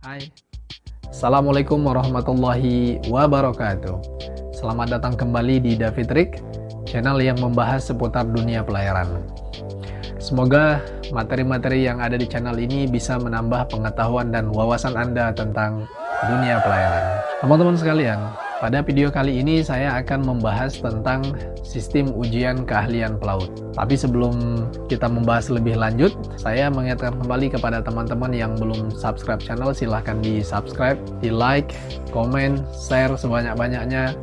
Hai, Assalamualaikum warahmatullahi wabarakatuh. Selamat datang kembali di David Rick, channel yang membahas seputar dunia pelayaran. Semoga materi-materi yang ada di channel ini bisa menambah pengetahuan dan wawasan Anda tentang dunia pelayaran. Teman-teman sekalian, pada video kali ini saya akan membahas tentang sistem ujian keahlian pelaut. Tapi sebelum kita membahas lebih lanjut, saya mengingatkan kembali kepada teman-teman yang belum subscribe channel, silahkan di subscribe, di like, komen, share sebanyak-banyaknya.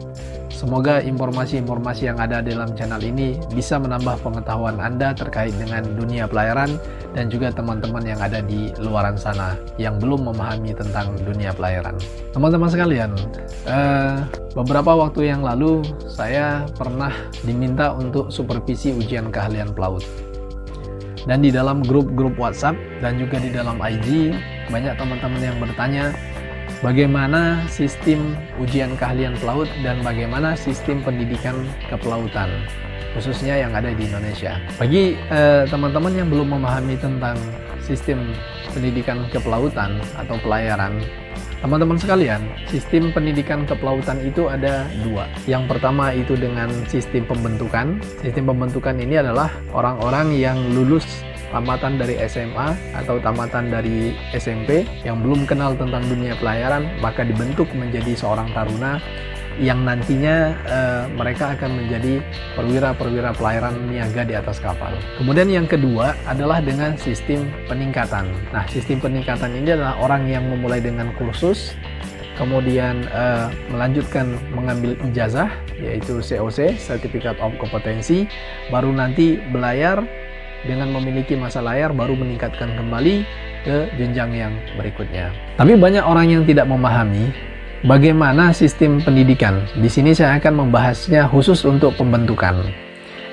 Semoga informasi-informasi yang ada dalam channel ini bisa menambah pengetahuan Anda terkait dengan dunia pelayaran dan juga teman-teman yang ada di luaran sana yang belum memahami tentang dunia pelayaran. Teman-teman sekalian, beberapa waktu yang lalu saya pernah diminta untuk supervisi ujian keahlian pelaut. Dan di dalam grup-grup WhatsApp dan juga di dalam IG, banyak teman-teman yang bertanya, bagaimana sistem ujian keahlian pelaut dan bagaimana sistem pendidikan kepelautan, khususnya yang ada di Indonesia. Bagi teman-teman yang belum memahami tentang sistem pendidikan kepelautan atau pelayaran, teman-teman sekalian, sistem pendidikan kepelautan itu ada dua. Yang pertama itu dengan sistem pembentukan. Sistem pembentukan ini adalah orang-orang yang lulus tamatan dari SMA atau tamatan dari SMP yang belum kenal tentang dunia pelayaran, maka dibentuk menjadi seorang taruna yang nantinya mereka akan menjadi perwira-perwira pelayaran niaga di atas kapal. Kemudian yang kedua adalah dengan sistem peningkatan. Nah, sistem peningkatan ini adalah orang yang memulai dengan kursus, kemudian melanjutkan mengambil ijazah, yaitu COC, Certificate of Competency, baru nanti belayar. Dengan memiliki masa layar baru meningkatkan kembali ke jenjang yang berikutnya. Tapi banyak orang yang tidak memahami bagaimana sistem pendidikan. Di sini saya akan membahasnya khusus untuk pembentukan.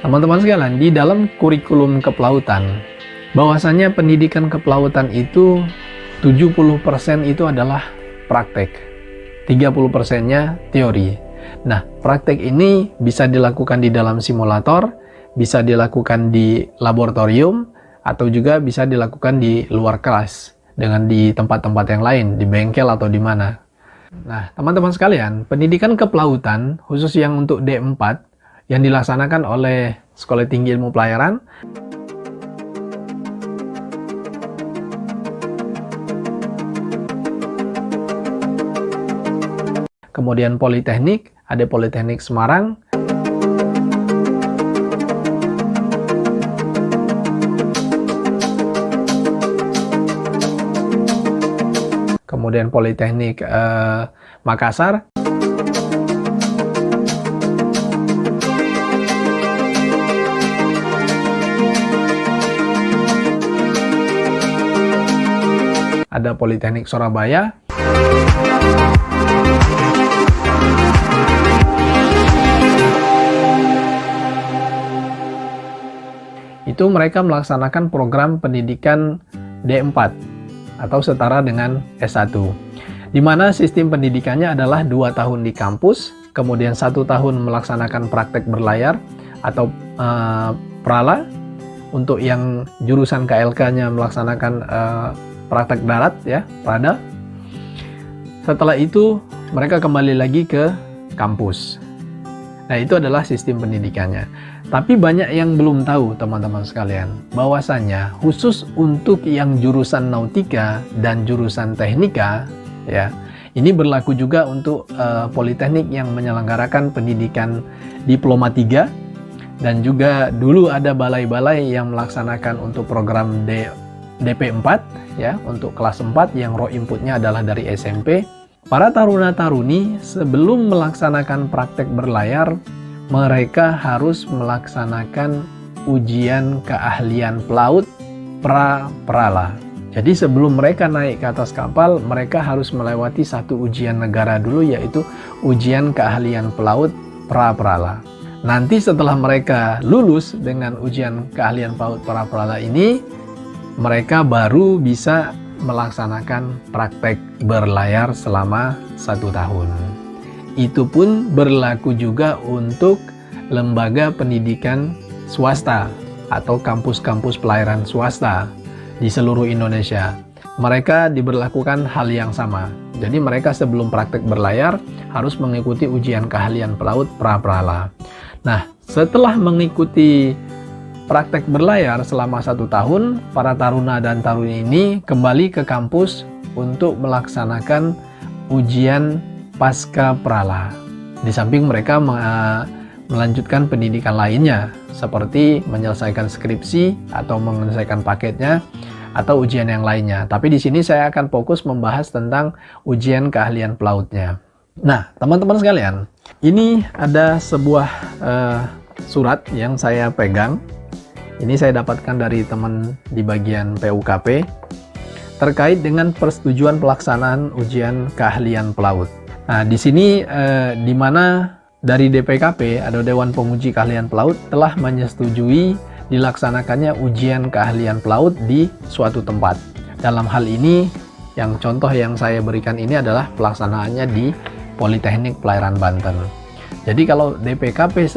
Teman-teman sekalian, di dalam kurikulum kepelautan, bahwasanya pendidikan kepelautan itu 70% itu adalah praktek, 30%-nya teori. Nah, praktek ini bisa dilakukan di dalam simulator, bisa dilakukan di laboratorium, atau juga bisa dilakukan di luar kelas dengan di tempat-tempat yang lain, di bengkel atau di mana. Nah, teman-teman sekalian, pendidikan kepelautan khusus yang untuk D4 yang dilaksanakan oleh Sekolah Tinggi Ilmu Pelayaran kemudian Politeknik, ada Politeknik Semarang, kemudian Politeknik Makassar, ada Politeknik Surabaya, itu mereka melaksanakan program pendidikan D4 atau setara dengan S1, di mana sistem pendidikannya adalah 2 tahun di kampus, kemudian 1 tahun melaksanakan praktek berlayar atau prala. Untuk yang jurusan KLK-nya melaksanakan praktek darat, ya, prada. Setelah itu mereka kembali lagi ke kampus. Nah, itu adalah sistem pendidikannya. Tapi banyak yang belum tahu, teman-teman sekalian, bahwasanya khusus untuk yang jurusan nautika dan jurusan teknika, ya, ini berlaku juga untuk politeknik yang menyelenggarakan pendidikan diploma 3, dan juga dulu ada balai-balai yang melaksanakan untuk program DP4, ya, untuk kelas 4 yang raw inputnya adalah dari SMP. Para taruna-taruni sebelum melaksanakan praktek berlayar, mereka harus melaksanakan ujian keahlian pelaut pra-prala. Jadi sebelum mereka naik ke atas kapal, mereka harus melewati satu ujian negara dulu, yaitu ujian keahlian pelaut pra-prala. Nanti setelah mereka lulus dengan ujian keahlian pelaut pra-prala ini, mereka baru bisa melaksanakan praktek berlayar selama 1 tahun. Itu pun berlaku juga untuk lembaga pendidikan swasta atau kampus-kampus pelayaran swasta di seluruh Indonesia. mereka diberlakukan hal yang sama. Jadi mereka sebelum praktek berlayar harus mengikuti ujian keahlian pelaut pra-prala. Nah, setelah mengikuti praktek berlayar selama 1 tahun, para taruna dan taruni ini kembali ke kampus untuk melaksanakan ujian pasca prala. Di samping mereka melanjutkan pendidikan lainnya, seperti menyelesaikan skripsi atau menyelesaikan paketnya, atau ujian yang lainnya. Tapi di sini saya akan fokus membahas tentang ujian keahlian pelautnya. Nah, teman-teman sekalian, ini ada sebuah surat yang saya pegang. Ini saya dapatkan dari teman di bagian PUKP terkait dengan persetujuan pelaksanaan ujian keahlian pelaut. Nah, di sini di mana dari DPKP atau Dewan Penguji Keahlian Pelaut telah menyetujui dilaksanakannya ujian keahlian pelaut di suatu tempat. Dalam hal ini, yang contoh yang saya berikan ini adalah pelaksanaannya di Politeknik Pelayaran Banten. Jadi kalau DPKP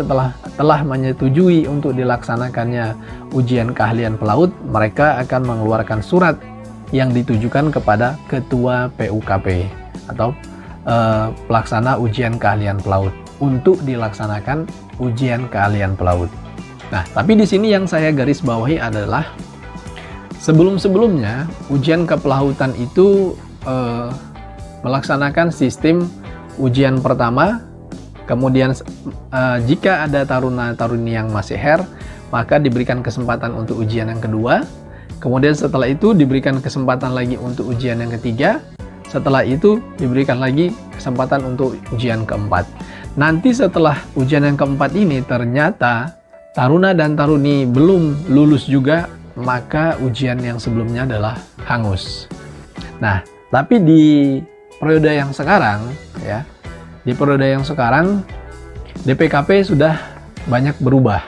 telah menyetujui untuk dilaksanakannya ujian keahlian pelaut, mereka akan mengeluarkan surat yang ditujukan kepada Ketua PUKP atau pelaksana ujian keahlian pelaut untuk dilaksanakan ujian keahlian pelaut. Nah, tapi di sini yang saya garis bawahi adalah sebelum-sebelumnya ujian kepelautan itu melaksanakan sistem ujian pertama, kemudian jika ada taruna-taruni yang masih maka diberikan kesempatan untuk ujian yang kedua, kemudian setelah itu diberikan kesempatan lagi untuk ujian yang ketiga, setelah itu diberikan lagi kesempatan untuk ujian keempat. Nanti setelah ujian yang keempat ini ternyata taruna dan taruni belum lulus juga, maka ujian yang sebelumnya adalah hangus. Nah, tapi di periode yang sekarang, ya, di periode yang sekarang DPKP sudah banyak berubah.